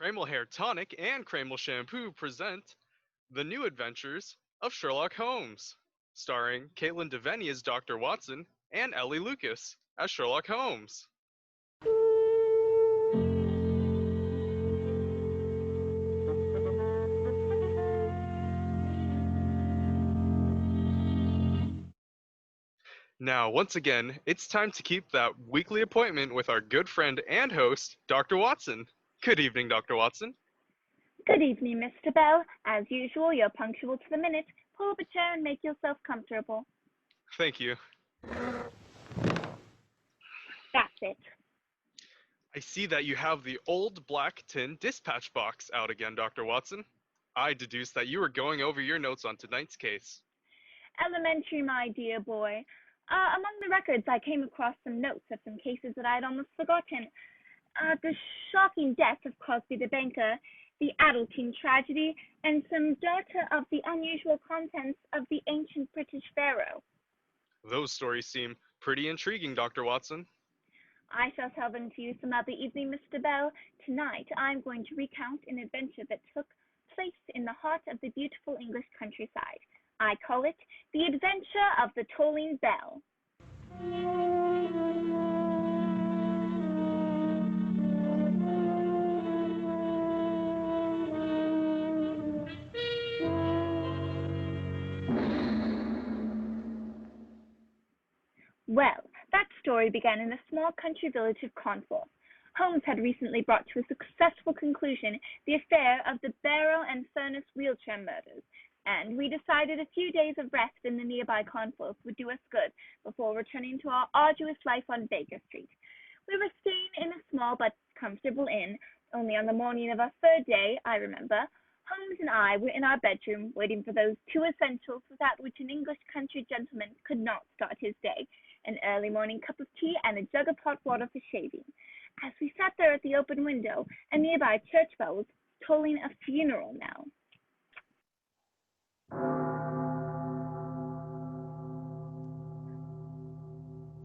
Kreml Hair Tonic and Kreml Shampoo present The New Adventures of Sherlock Holmes, starring Caitlin Devenney as Dr. Watson and Ellie Lucas as Sherlock Holmes. Now, once again, it's time to keep that weekly appointment with our good friend and host, Dr. Watson. Good evening, Dr. Watson. Good evening, Mr. Bell. As usual, you're punctual to the minute. Pull up a chair and make yourself comfortable. Thank you. That's it. I see that you have the old black tin dispatch box out again, Dr. Watson. I deduced that you were going over your notes on tonight's case. Elementary, my dear boy. Among the records, I came across some notes of some cases that I had almost forgotten. The shocking death of Crosby the banker, the Addleton tragedy, and some data of the unusual contents of the ancient British pharaoh. Those stories seem pretty intriguing, Dr. Watson. I shall tell them to you some other evening, Mr. Bell. Tonight, I'm going to recount an adventure that took place in the heart of the beautiful English countryside. I call it The Adventure of the Tolling Bell. Well, that story began in a small country village of Cornwall. Holmes had recently brought to a successful conclusion the affair of the barrel and furnace wheelchair murders, and we decided a few days of rest in the nearby Cornwalls would do us good before returning to our arduous life on Baker Street. We were staying in a small but comfortable inn. Only on the morning of our third day, I remember, Holmes and I were in our bedroom waiting for those two essentials without which an English country gentleman could not start his day, an early morning cup of tea and a jug of hot water for shaving. As we sat there at the open window, a nearby church bell was tolling a funeral knell.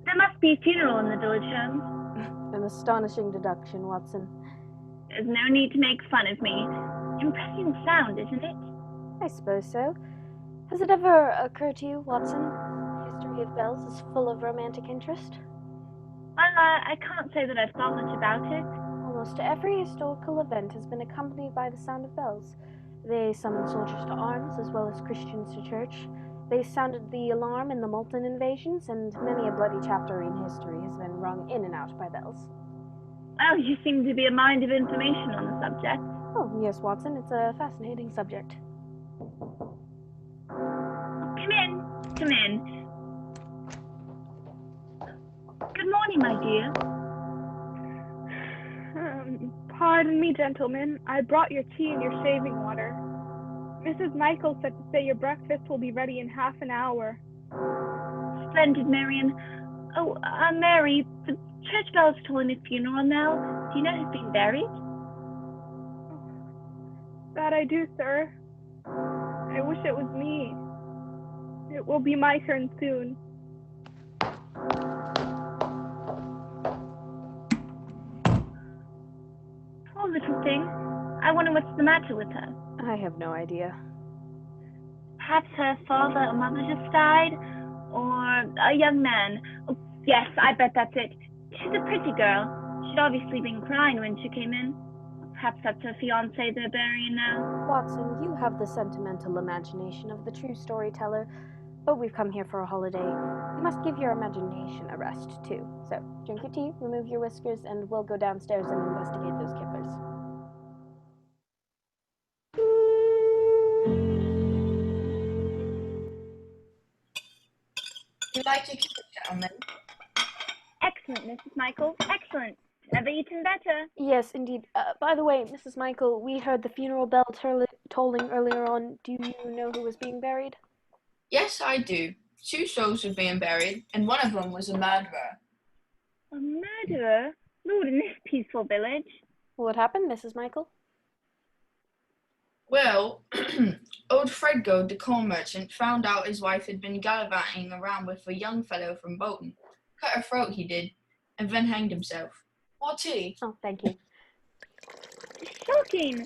There must be a funeral in the village, Holmes. An astonishing deduction, Watson. There's no need to make fun of me. Impressive sound, isn't it? I suppose so. Has it ever occurred to you, Watson, the history of bells is full of romantic interest? I can't say that I've thought much about it. Almost every historical event has been accompanied by the sound of bells. They summoned soldiers to arms, as well as Christians to church. They sounded the alarm in the Multan invasions, and many a bloody chapter in history has been rung in and out by bells. Well, you seem to be a mind of information on the subject. Oh, yes, Watson, it's a fascinating subject. Come in. Come in. Good morning, my dear. Pardon me, gentlemen. I brought your tea and your shaving water. Mrs. Michol said to say your breakfast will be ready in half an hour. Splendid, Marion. Oh, Mary, the church bell is tolling a funeral now. Do you know who's been buried? That I do, sir. I wish it was me. It will be my turn soon. Poor little thing. I wonder what's the matter with her. I have no idea. Perhaps her father or mother just died? Or a young man? Oh, yes, I bet that's it. She's a pretty girl. She'd obviously been crying when she came in. Perhaps that's her fiancé they're burying now. Watson, you have the sentimental imagination of the true storyteller, but we've come here for a holiday. You must give your imagination a rest, too. So, drink your tea, remove your whiskers, and we'll go downstairs and investigate those killers. Would you like to keep it, gentlemen? Excellent, Mrs. Michol. Excellent. Never eaten better. Yes, indeed. By the way, Mrs. Michol, we heard the funeral bell tolling earlier on. Do you know who was being buried? Yes, I do. 2 souls were being buried, and one of them was a murderer. A murderer? Lord, in this peaceful village. What happened, Mrs. Michol? Well, old Fredgo, the corn merchant, found out his wife had been gallivanting around with a young fellow from Bolton. Cut her throat, he did, and then hanged himself. More tea? Oh, thank you. Shocking!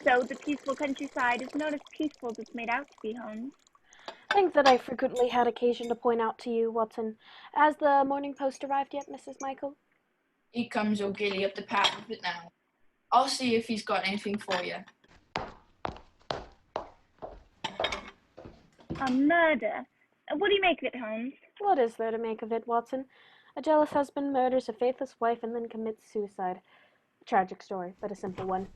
So the peaceful countryside is not as peaceful as it's made out to be, Holmes. Things that I frequently had occasion to point out to you, Watson. Has the Morning Post arrived yet, Mrs. Michol? Here comes O'Gilly up the path with it now. I'll see if he's got anything for you. A murder. What do you make of it, Holmes? What is there to make of it, Watson? A jealous husband murders a faithless wife and then commits suicide. A tragic story, but a simple one.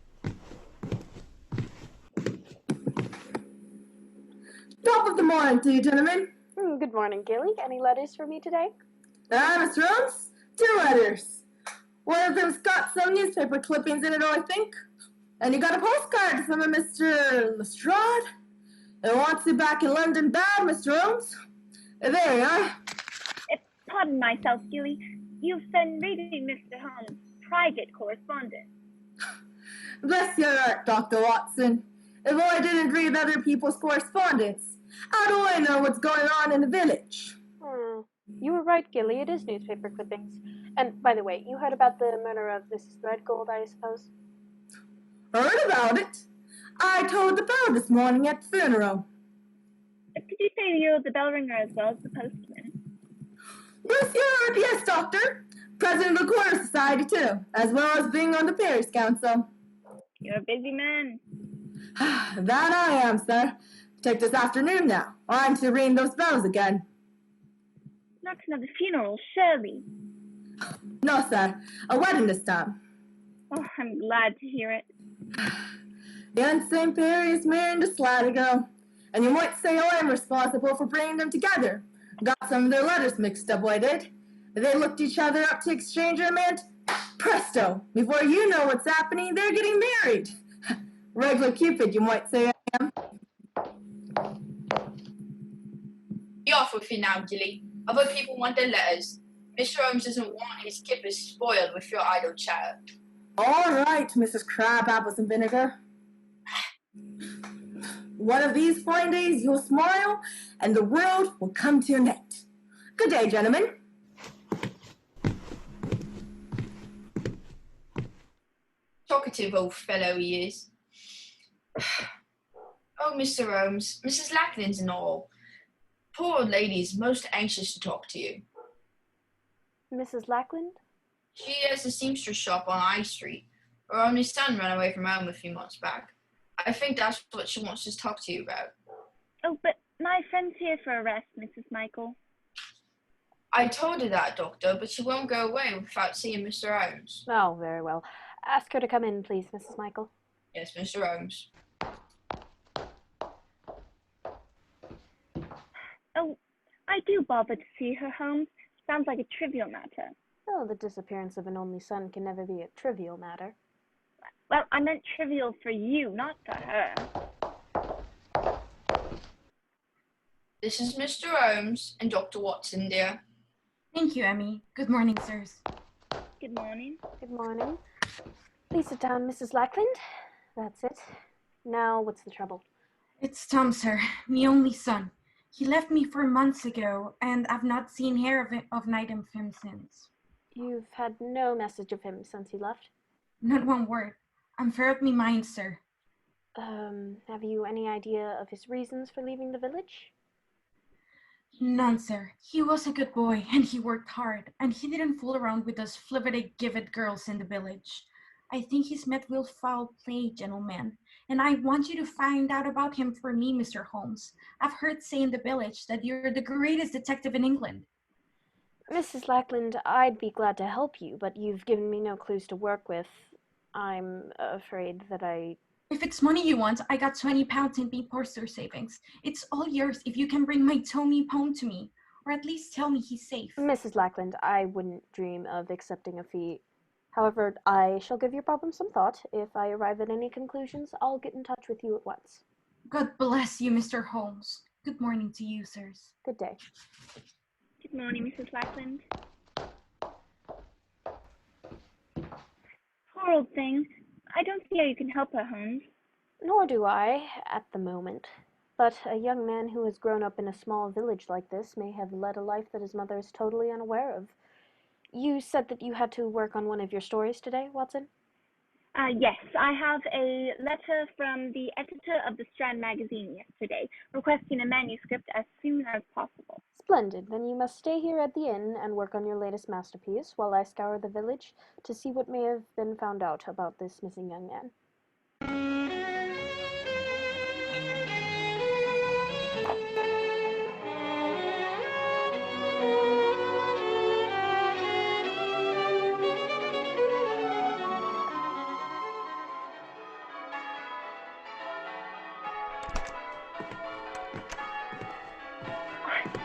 Top of the morning to you, gentlemen. Good morning, Gilly. Any letters for me today? Mr. Holmes, 2 letters. One of them's got some newspaper clippings in it, I think. And you got a postcard from a Mr. Lestrade. It wants you back in London bad, Mr. Holmes. There you are. Pardon myself, Louie. You've been reading Mr. Holmes' private correspondence. Bless your heart, Dr. Watson. If I didn't read other people's correspondence, how do I know what's going on in the village? You were right, Gilly. It is newspaper clippings. And, by the way, you heard about the murder of Mrs. Threadgold, I suppose? Heard about it? I told the bell this morning at the funeral. Did you say you're the bell ringer as well as the postman? Bless your heart, yes, Doctor. President of the Quarter Society, too, as well as being on the Parish Council. You're a busy man. That I am, sir. Take this afternoon now. I'm to ring those bells again. Not another funeral, surely. No, sir. A wedding this time. Oh, I'm glad to hear it. The Aunt St. Perry is marrying the Slatter girl. And you might say I'm responsible for bringing them together. Got some of their letters mixed up, I did. They looked each other up to exchange them, and presto! Before you know what's happening, they're getting married. Regular Cupid, you might say I am. Be off with you now, Gilly. Other people want their letters. Mr. Holmes doesn't want his kippers spoiled with your idle chatter. All right, Mrs. Crabapples and Vinegar. One of these fine days you'll smile, and the world will come to an end. Good day, gentlemen. Talkative old fellow he is. Oh, Mr. Holmes, Mrs. Lakland and all. Poor old lady is most anxious to talk to you. Mrs. Lakland? She has a seamstress shop on High Street. Her only son ran away from home a few months back. I think that's what she wants to talk to you about. Oh, but my friend's here for a rest, Mrs. Michol. I told her that, Doctor, but she won't go away without seeing Mr. Holmes. Oh, very well. Ask her to come in, please, Mrs. Michol. Yes, Mr. Holmes. Oh, I do bother to see her, Holmes. Sounds like a trivial matter. Oh, the disappearance of an only son can never be a trivial matter. Well, I meant trivial for you, not for her. This is Mr. Holmes and Dr. Watson, dear. Thank you, Emmy. Good morning, sirs. Good morning. Good morning. Please sit down, Mrs. Lakland. That's it. Now, what's the trouble? It's Tom, sir, me only son. He left me 4 months ago, and I've not seen hair of night of him since. You've had no message of him since he left? Not one word. I'm fair of me mind, sir. Have you any idea of his reasons for leaving the village? None, sir. He was a good boy, and he worked hard, and he didn't fool around with those flippity-give-it girls in the village. I think he's met with foul play, gentlemen, and I want you to find out about him for me, Mr. Holmes. I've heard say in the village that you're the greatest detective in England. Mrs. Lakland, I'd be glad to help you, but you've given me no clues to work with. I'm afraid that If it's money you want, I got £20 in me Porter savings. It's all yours if you can bring my Tommy home to me, or at least tell me he's safe. Mrs. Lakland, I wouldn't dream of accepting a fee. However, I shall give your problem some thought. If I arrive at any conclusions, I'll get in touch with you at once. God bless you, Mr. Holmes. Good morning to you, sirs. Good day. Good morning, Mrs. Lakland. Poor old thing. I don't see how you can help her, Holmes. Nor do I, at the moment. But a young man who has grown up in a small village like this may have led a life that his mother is totally unaware of. You said that you had to work on one of your stories today, Watson? Yes, I have a letter from the editor of the Strand magazine yesterday, requesting a manuscript as soon as possible. Splendid. Then you must stay here at the inn and work on your latest masterpiece while I scour the village to see what may have been found out about this missing young man.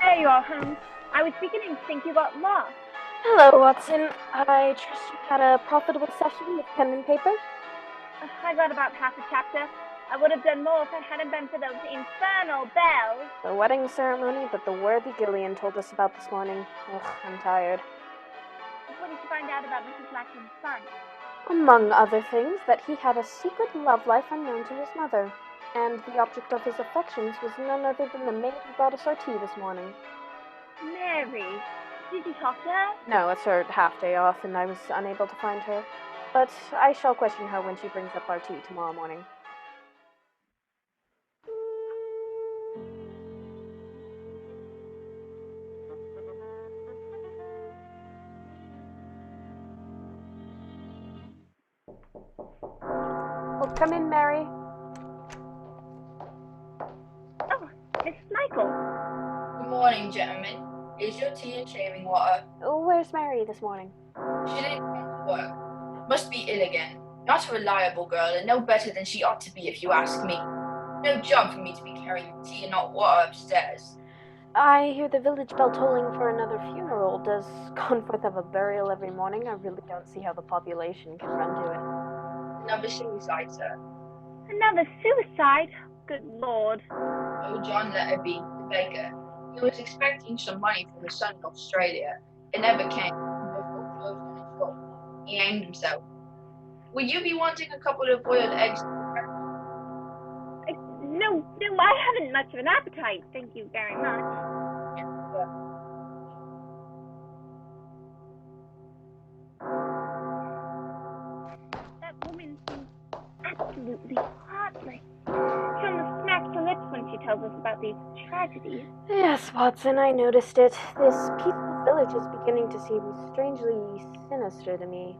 There you are, Holmes. I was beginning to think you got lost. Hello, Watson. I trust you had a profitable session with pen and paper? I got about half a chapter. I would have done more if it hadn't been for those infernal bells. The wedding ceremony that the worthy Gillian told us about this morning. Ugh, I'm tired. What did you find out about Mrs. Lackland's son? Among other things, that he had a secret love life unknown to his mother, and the object of his affections was none other than the maid who brought us our tea this morning. Mary, did you talk to her? No, it's her half-day off, and I was unable to find her. But I shall question her when she brings up our tea tomorrow morning. Oh, come in, Mary. Oh, Miss Michol. Good morning, gentlemen. Here's your tea and shaving water. Oh, where's Mary this morning? She didn't come to work. Must be ill again. Not a reliable girl, and no better than she ought to be, if you ask me. No job for me to be carrying tea and not water upstairs. I hear the village bell tolling for another funeral. Does Conforth have a burial every morning? I really don't see how the population can run to it. Another suicide, sir. Another suicide? Good Lord. Oh, John Letterby, the baker. He was expecting some money from his son in Australia. It never came. He hanged himself. Will you be wanting a couple of boiled eggs? No, I haven't much of an appetite. Thank you very much. That woman seems absolutely heartless. She almost smacks her lips when she tells us about these tragedies. Yes, Watson, I noticed it. This peaceful village is beginning to seem strangely sinister to me.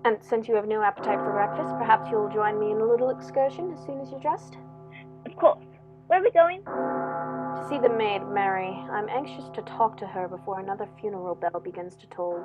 And since you have no appetite for breakfast, perhaps you'll join me in a little excursion as soon as you're dressed? Of course. Where are we going? To see the maid, Mary. I'm anxious to talk to her before another funeral bell begins to toll.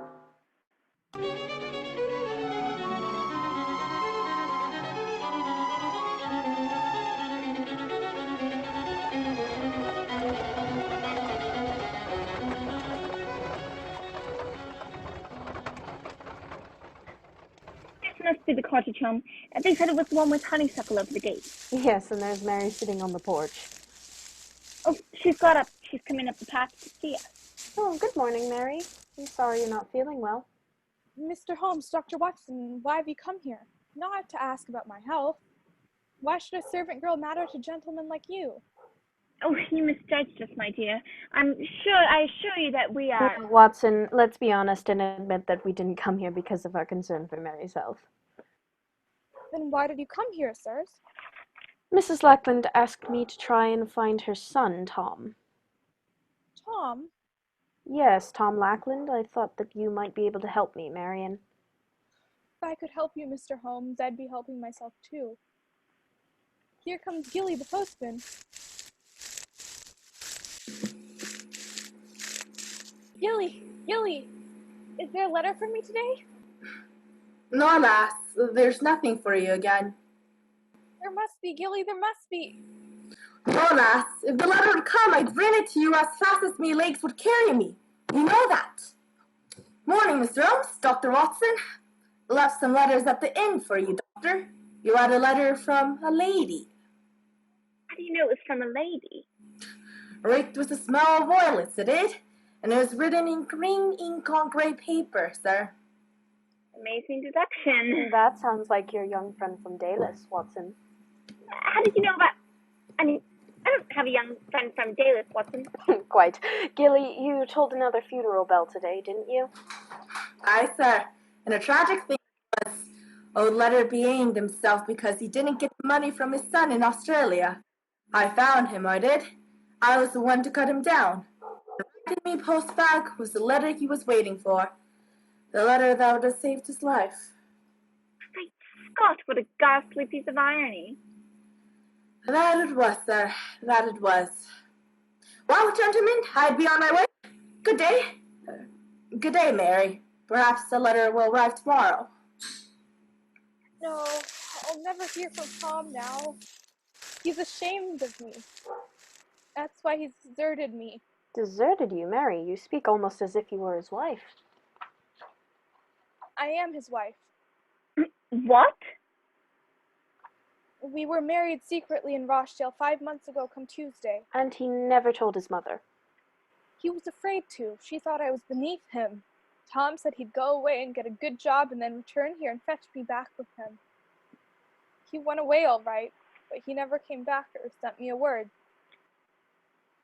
This must be the cottage home. They said it was the one with honeysuckle over the gate. Yes, and there's Mary sitting on the porch. Oh, she's got up. She's coming up the path to see us. Oh, good morning, Mary. I'm sorry you're not feeling well. Mr. Holmes, Dr. Watson, why have you come here? Not to ask about my health. Why should a servant girl matter to gentlemen like you? Oh, you misjudged us, my dear. I assure you that we are... Watson, let's be honest and admit that we didn't come here because of our concern for Mary's health. Then why did you come here, sirs? Mrs. Lakland asked me to try and find her son, Tom. Tom? Yes, Tom Lakland. I thought that you might be able to help me, Marion. If I could help you, Mr. Holmes, I'd be helping myself too. Here comes Gilly, the postman. Gilly, is there a letter for me today? No, lass, there's nothing for you again. There must be, Gilly, there must be. No, lass, if the letter would come, I'd bring it to you as fast as me legs would carry me. You know that. Morning, Mr. Holmes, Dr. Watson. Left some letters at the inn for you, Doctor. You had a letter from a lady. How do you know it was from a lady? Rigged with the smell of violets, it did. And it was written in green ink on grey paper, sir. Amazing deduction. That sounds like your young friend from Dallas, Watson. How did you know about... I don't have a young friend from Dallas, Watson. Quite. Gilly, you told another funeral bell today, didn't you? Aye, sir. And a tragic thing was, Old Letterby hanged himself because he didn't get the money from his son in Australia. I found him, I did. I was the one to cut him down. The writing me post back was the letter he was waiting for. The letter that would have saved his life. Great Scott, what a ghastly piece of irony. That it was, sir. That it was. Well, gentlemen, I'd be on my way. Good day. Good day, Mary. Perhaps the letter will arrive tomorrow. No, I'll never hear from Tom now. He's ashamed of me. That's why he's deserted me. Deserted you, Mary? You speak almost as if you were his wife. I am his wife. What? We were married secretly in Rochdale 5 months ago come Tuesday. And he never told his mother. He was afraid to. She thought I was beneath him. Tom said he'd go away and get a good job and then return here and fetch me back with him. He went away all right, but he never came back or sent me a word.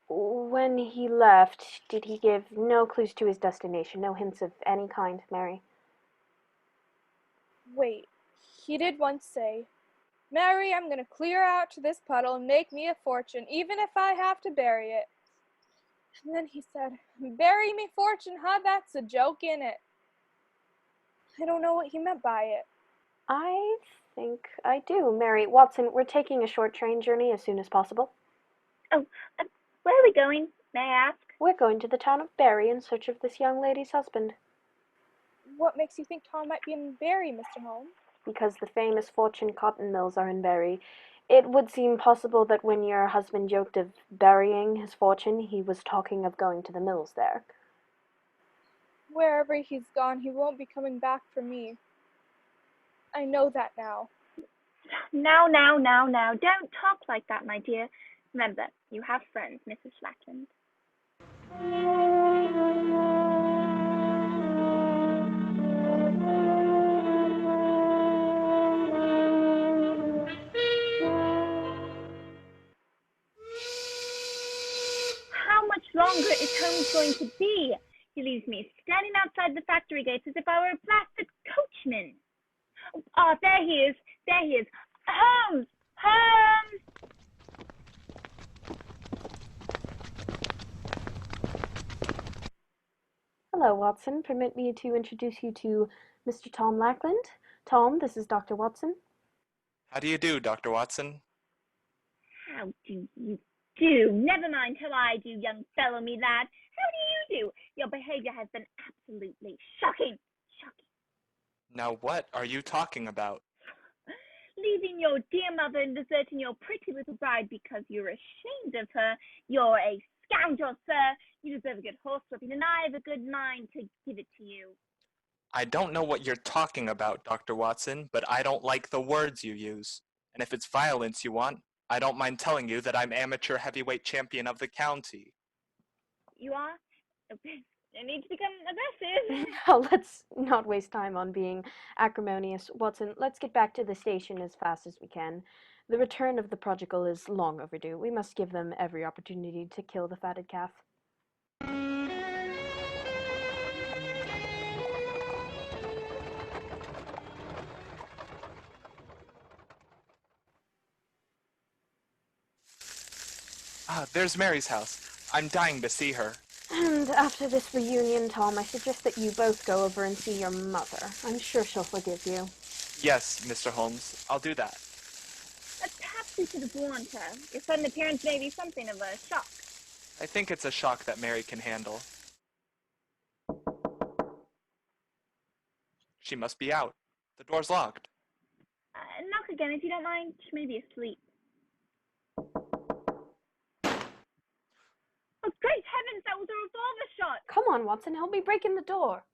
When he left, did he give no clues to his destination, no hints of any kind, Mary? Wait, he did once say, "Mary, I'm gonna clear out to this puddle and make me a fortune, even if I have to bury it." And then he said, "Bury me fortune, huh? That's a joke, innit?" I don't know what he meant by it. I think I do. Mary, Watson, we're taking a short train journey as soon as possible. Oh, where are we going, may I ask? We're going to the town of Bury in search of this young lady's husband. What makes you think Tom might be in Bury, Mr. Holmes? Because the famous Fortune cotton mills are in Bury. It would seem possible that when your husband joked of burying his fortune, he was talking of going to the mills there. Wherever he's gone, he won't be coming back for me. I know that now. Now. Don't talk like that, my dear. Remember, you have friends, Mrs. Lakland. How much longer is Holmes going to be? He leaves me standing outside the factory gates as if I were a blasted coachman. Ah, there he is. Holmes! Hello, Watson. Permit me to introduce you to Mr. Tom Lakland. Tom, this is Dr. Watson. How do you do, Dr. Watson? How do you do? Never mind how I do, young fellow me lad. How do you do? Your behavior has been absolutely shocking. Now what are you talking about? Leaving your dear mother and deserting your pretty little bride because you're ashamed of her. You're a scoundrel, sir. You deserve a good horsewhipping, and I have a good mind to give it to you. I don't know what you're talking about, Dr. Watson, but I don't like the words you use. And if it's violence you want, I don't mind telling you that I'm amateur heavyweight champion of the county. You are? I need to become aggressive. Now, let's not waste time on being acrimonious. Watson, let's get back to the station as fast as we can. The return of the prodigal is long overdue. We must give them every opportunity to kill the fatted calf. Ah, there's Mary's house. I'm dying to see her. And after this reunion, Tom, I suggest that you both go over and see your mother. I'm sure she'll forgive you. Yes, Mr. Holmes, I'll do that. Perhaps we should have warned her. Your sudden appearance may be something of a shock. I think it's a shock that Mary can handle. She must be out. The door's locked. Knock again if you don't mind. She may be asleep. Oh, great heavens, that was a revolver shot! Come on, Watson, help me break in the door.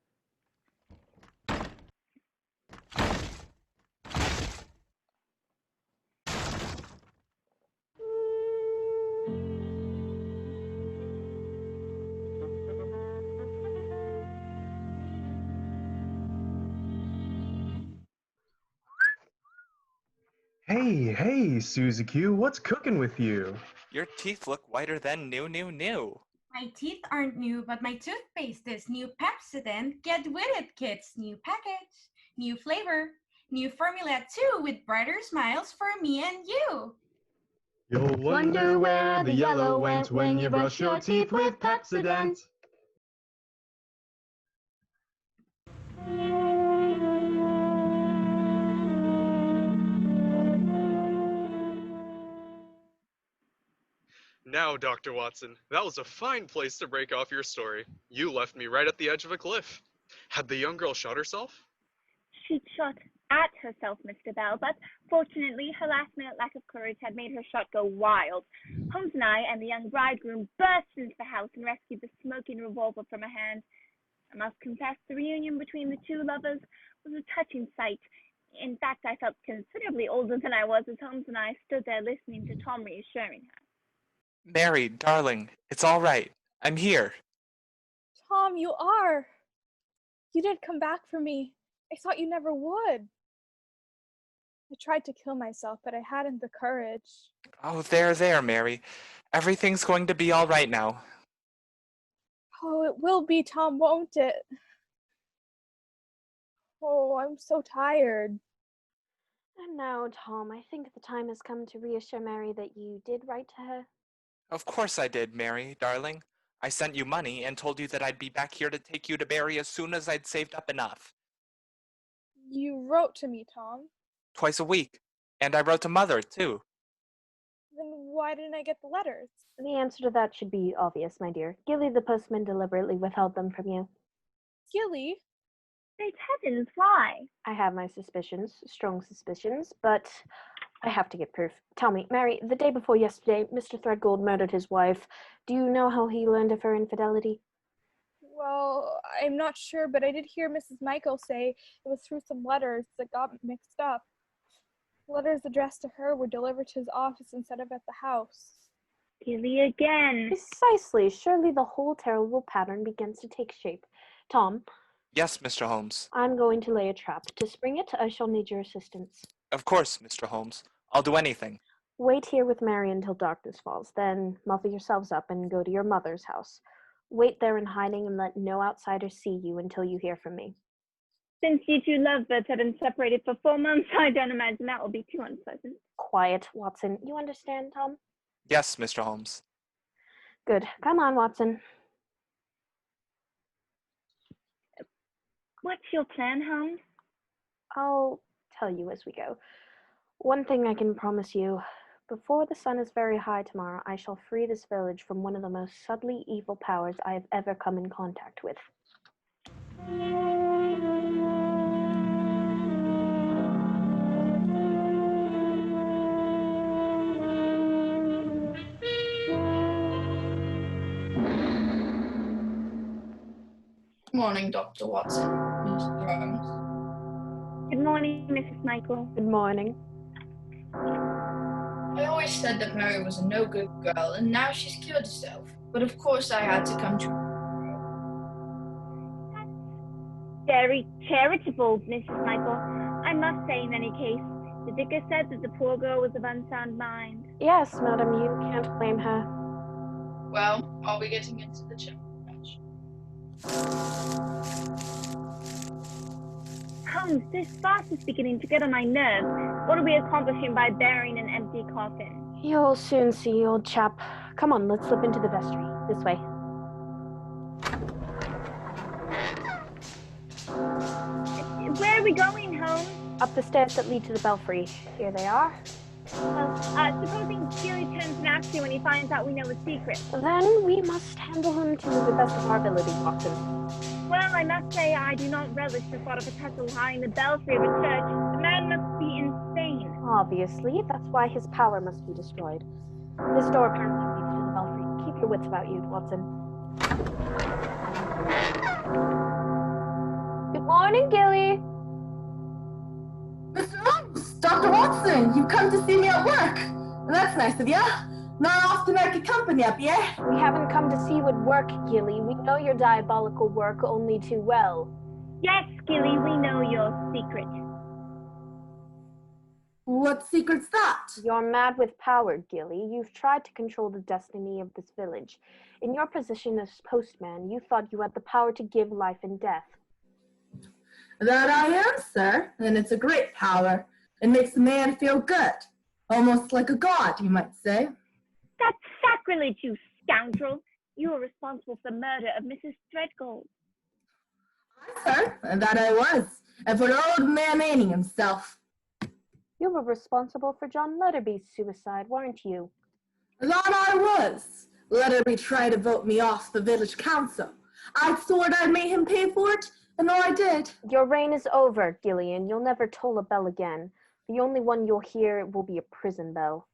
Hey, Suzy Q, what's cooking with you? Your teeth look whiter than new. My teeth aren't new, but my toothpaste is new Pepsodent. Get with it, kids. New package, new flavor. New formula too, with brighter smiles for me and you. You'll wonder where the yellow went when you brush your teeth with Pepsodent. Now, Dr. Watson, that was a fine place to break off your story. You left me right at the edge of a cliff. Had the young girl shot herself? She'd shot at herself, Mr. Bell, but fortunately her last-minute lack of courage had made her shot go wild. Holmes and I and the young bridegroom burst into the house and rescued the smoking revolver from her hand. I must confess the reunion between the two lovers was a touching sight. In fact, I felt considerably older than I was as Holmes and I stood there listening to Tom reassuring her. Mary, darling, it's all right. I'm here. Tom, you are. You did come back for me. I thought you never would. I tried to kill myself, but I hadn't the courage. Oh, there, Mary. Everything's going to be all right now. Oh, it will be, Tom, won't it? Oh, I'm so tired. And now, Tom, I think the time has come to reassure Mary that you did write to her. Of course I did, Mary, darling. I sent you money and told you that I'd be back here to take you to Barry as soon as I'd saved up enough. You wrote to me, Tom. Twice a week. And I wrote to Mother, too. Then why didn't I get the letters? The answer to that should be obvious, my dear. Gilly the postman deliberately withheld them from you. Gilly? Great heavens, why? I have my suspicions, strong suspicions, but I have to get proof. Tell me, Mary, the day before yesterday, Mr. Threadgold murdered his wife. Do you know how he learned of her infidelity? Well, I'm not sure, but I did hear Mrs. Michol say it was through some letters that got mixed up. Letters addressed to her were delivered to his office instead of at the house. Gilly again. Precisely. Surely the whole terrible pattern begins to take shape. Tom. Yes, Mr. Holmes. I'm going to lay a trap. To spring it, I shall need your assistance. Of course, Mr. Holmes. I'll do anything. Wait here with Mary until darkness falls. Then muffle yourselves up and go to your mother's house. Wait there in hiding and let no outsiders see you until you hear from me. Since you two lovebirds have been separated for 4 months, I don't imagine that will be too unpleasant. Quiet, Watson. You understand, Tom? Yes, Mr. Holmes. Good. Come on, Watson. What's your plan, Holmes? I'll tell you as we go. One thing I can promise you. Before the sun is very high tomorrow, I shall free this village from one of the most subtly evil powers I have ever come in contact with. Good morning, Dr. Watson, Mr. Holmes. Good morning, Mrs. Michol. Good morning. I always said that Mary was a no-good girl, and now she's killed herself. But of course I had to come to... Very charitable, Mrs. Michol. I must say, in any case, the vicar said that the poor girl was of unsound mind. Yes, madam, you can't blame her. Well, are we getting into the church? Holmes, this farce is beginning to get on my nerves. What are we accomplishing by burying an empty coffin? You'll soon see, old chap. Come on, let's slip into the vestry. This way. Where are we going, Holmes? Up the stairs that lead to the belfry. Here they are. Well, supposing Gilly turns nasty when he finds out we know a secret. Then we must handle him to the best of our ability, Watson. Well, I must say I do not relish the thought of a pestle lying in the belfry of a church. The man must be insane. Obviously, that's why his power must be destroyed. This door apparently leads to the belfry. Keep your wits about you, Watson. Good morning, Gilly. Mr. Holmes, Dr. Watson, you've come to see me at work. That's nice of you. Not often I could company up, yeah? We haven't come to see you at work, Gilly. We know your diabolical work only too well. Yes, Gilly, we know your secret. What secret's that? You're mad with power, Gilly. You've tried to control the destiny of this village. In your position as postman, you thought you had the power to give life and death. That I am, sir, and it's a great power. It makes a man feel good, almost like a god, you might say. That's sacrilege, you scoundrel. You are responsible for the murder of Mrs. Threadgold. Aye, sir, and that I was, and for an old man hanging himself. You were responsible for John Letterby's suicide, weren't you? That I was. Letterby tried to vote me off the village council. I'd sworn I'd made him pay for it, and I did. Your reign is over, Gillian. You'll never toll a bell again. The only one you'll hear will be a prison bell.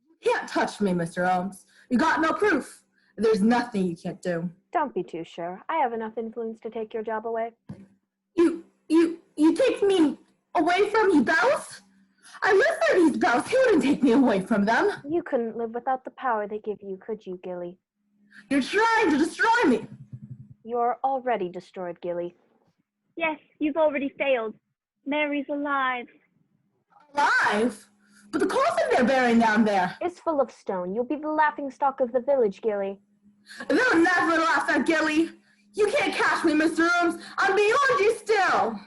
You can't touch me, Mr. Holmes. You got no proof. There's nothing you can't do. Don't be too sure. I have enough influence to take your job away. You take me away from you bells? I live for these bells. You wouldn't take me away from them. You couldn't live without the power they give you, could you, Gilly? You're trying to destroy me. You're already destroyed, Gilly. Yes, you've already failed. Mary's alive. Alive? But the coffin they're burying down there. It's full of stone. You'll be the laughingstock of the village, Gilly. They'll never laugh at Gilly. You can't catch me, Mr. Holmes. I'm beyond you still.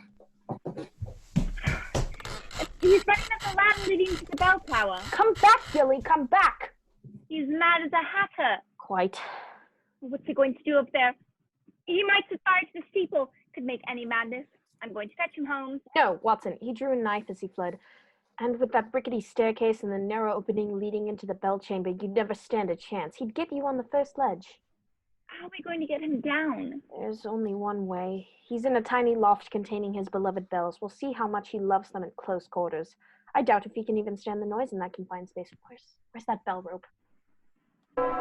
He's running up the ladder leading to the bell tower. Come back, Gilly, come back! He's mad as a hatter. Quite. What's he going to do up there? He might set fire to the steeple. Could make any madness. I'm going to fetch him home. No, Watson, he drew a knife as he fled. And with that rickety staircase and the narrow opening leading into the bell chamber, you'd never stand a chance. He'd get you on the first ledge. How are we going to get him down? There's only one way. He's in a tiny loft containing his beloved bells. We'll see how much he loves them at close quarters. I doubt if he can even stand the noise in that confined space. Where's that bell rope? Come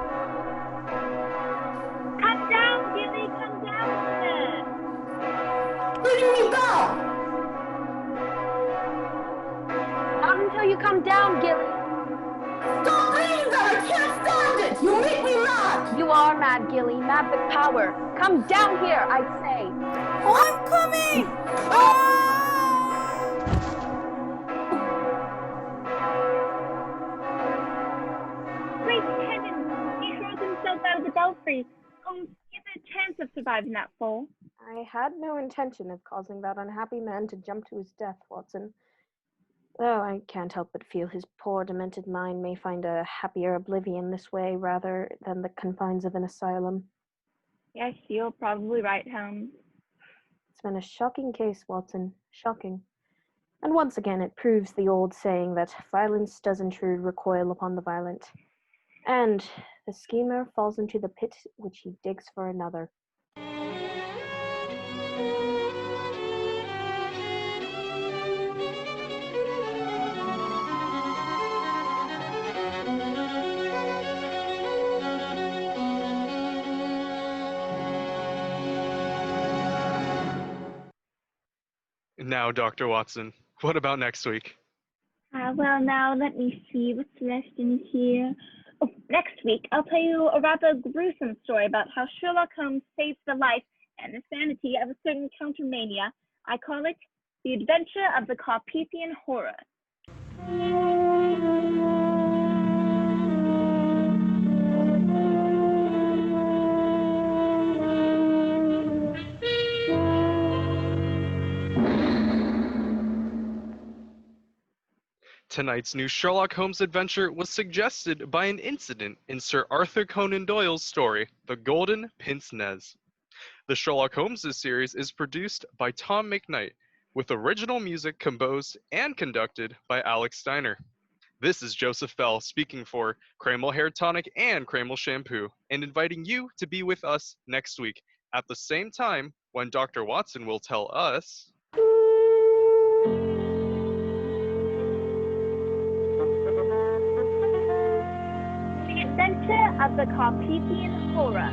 down, Gilly, come down, sir. Where do you go? Not until you come down, Gilly. Stop reading that! I can't stand it! You make me mad! You are mad, Gilly. Mad with power. Come down here, I say. I'm coming! Great heavens! He throws himself out of the belfry. Holmes, he has a chance of surviving that fall. I had no intention of causing that unhappy man to jump to his death, Watson. Though I can't help but feel his poor, demented mind may find a happier oblivion this way rather than the confines of an asylum. Yes, you're probably right, Holmes. It's been a shocking case, Watson. Shocking. And once again, it proves the old saying that violence does intrude recoil upon the violent. And the schemer falls into the pit which he digs for another. Now, Dr. Watson, what about next week? Well, now, let me see what's left in here. Oh, next week, I'll tell you a rather gruesome story about how Sherlock Holmes saved the life and the sanity of a certain countermania. I call it The Adventure of the Carpathian Horror. Tonight's new Sherlock Holmes adventure was suggested by an incident in Sir Arthur Conan Doyle's story, The Golden Pince-Nez. The Sherlock Holmes series is produced by Tom McKnight, with original music composed and conducted by Alex Steiner. This is Joseph Bell speaking for Cramel Hair Tonic and Cramel Shampoo, and inviting you to be with us next week at the same time when Dr. Watson will tell us... The Adventure of the Carpathian Horror.